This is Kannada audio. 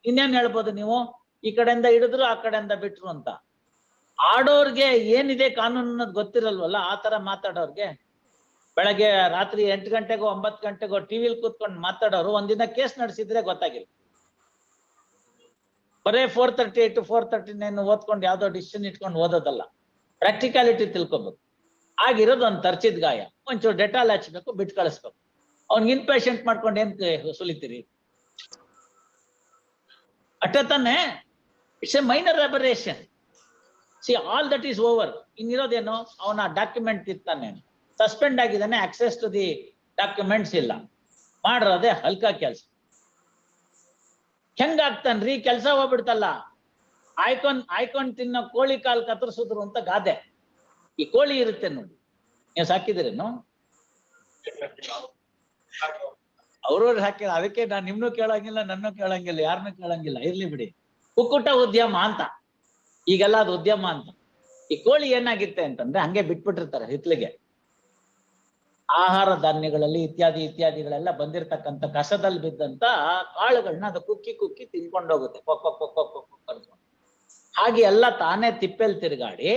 ಇನ್ನೇನ್ ಹೇಳ್ಬೋದು ನೀವು? ಈ ಕಡೆಯಿಂದ ಹಿಡಿದ್ರು ಆ ಕಡೆಯಿಂದ ಬಿಟ್ರು ಅಂತ. ಆಡೋರ್ಗೆ ಏನಿದೆ ಕಾನೂನು ಅನ್ನೋದು ಗೊತ್ತಿರಲ್ವಲ್ಲ, ಆ ತರ ಮಾತಾಡೋರ್ಗೆ. ಬೆಳಗ್ಗೆ ರಾತ್ರಿ 8 ಗಂಟೆಗೋ 9 ಗಂಟೆಗೋ ಟಿವಿಲ್ ಕೂತ್ಕೊಂಡು ಮಾತಾಡೋರು ಒಂದಿನ ಕೇಸ್ ನಡೆಸಿದ್ರೆ ಗೊತ್ತಾಗಿಲ್ಲ. ಬರೇ 438 to 439 ಓದ್ಕೊಂಡು ಯಾವ್ದೋ ಡಿಸಿಷನ್ ಇಟ್ಕೊಂಡು ಓದೋದಲ್ಲ, ಪ್ರಾಕ್ಟಿಕಾಲಿಟಿ ತಿಳ್ಕೊಬೇಕು. ಆಗಿರೋದು ಒಂದ್ ತರ್ಚಿದ್ ಗಾಯ, ಒಂಚೂರು ಡೆಟಾಲ್ ಹಚ್ಬೇಕು, ಬಿಟ್ಟು ಕಳಿಸ್ಬೇಕು. ಅವ್ನಿಗೆ ಇನ್ಪೇಷಂಟ್ ಮಾಡ್ಕೊಂಡು ಏನ್ ಸುಲಿತೀರಿ? ಅಷ್ಟೇ ತಾನೆ? It's a minor aberration. See all that is over. ಇನ್ನಿರೋದೇನು? ಅವನ ಡಾಕ್ಯುಮೆಂಟ್ ಇರ್ತಾನೆ, ಸಸ್ಪೆಂಡ್ ಆಗಿದ್ದಾನೆ, ಆಕ್ಸೆಸ್ ಟು ದಿ ಡಾಕ್ಯುಮೆಂಟ್ಸ್ ಇಲ್ಲ, ಮಾಡಿರೋದೇ ಹಲ್ಕ ಕೆಲ್ಸ. ಹೆಂಗಾಗ್ತಾನ್ರಿ? ಕೆಲ್ಸ ಹೋಗ್ಬಿಡ್ತಲ್ಲ. ಆಯ್ಕೊಂಡ್ ತಿನ್ನೋ ಕೋಳಿ ಕಾಲ್ ಕತ್ತರಿಸಿದ್ರು ಅಂತ ಗಾದೆ. ಈ ಕೋಳಿ ಇರುತ್ತೆ ನೋಡಿ, ನೀವು ಸಾಕಿದ್ರೇನು? ಅವ್ರವ್ರು ಹಾಕಿಲ್ಲ. ಅದಕ್ಕೆ ನಾನ್ ನಿಮ್ನು ಕೇಳಂಗಿಲ್ಲ, ನನ್ನೂ ಕೇಳಂಗಿಲ್ಲ, ಯಾರನ್ನೂ ಕೇಳಂಗಿಲ್ಲ. ಇರ್ಲಿ ಬಿಡಿ, ಕುಕ್ಕುಟ ಉದ್ಯಮ ಅಂತ, ಈಗೆಲ್ಲ ಅದು ಉದ್ಯಮ ಅಂತ. ಈ ಕೋಳಿ ಏನಾಗಿತ್ತೆ ಅಂತಂದ್ರೆ ಹಂಗೆ ಬಿಟ್ಬಿಟ್ಟಿರ್ತಾರೆ ಹಿತ್ಲಿಗೆ. ಆಹಾರ ಧಾನ್ಯಗಳಲ್ಲಿ ಇತ್ಯಾದಿಗಳೆಲ್ಲ ಬಂದಿರತಕ್ಕಂಥ ಕಸದಲ್ಲಿ ಬಿದ್ದಂತ ಕಾಳುಗಳನ್ನ ಅದು ಕುಕ್ಕಿ ತಿನ್ಕೊಂಡೋಗುತ್ತೆ. ಹಾಗೆ ಎಲ್ಲ ತಾನೇ ತಿಪ್ಪೆಲ್ ತಿರುಗಾಡಿ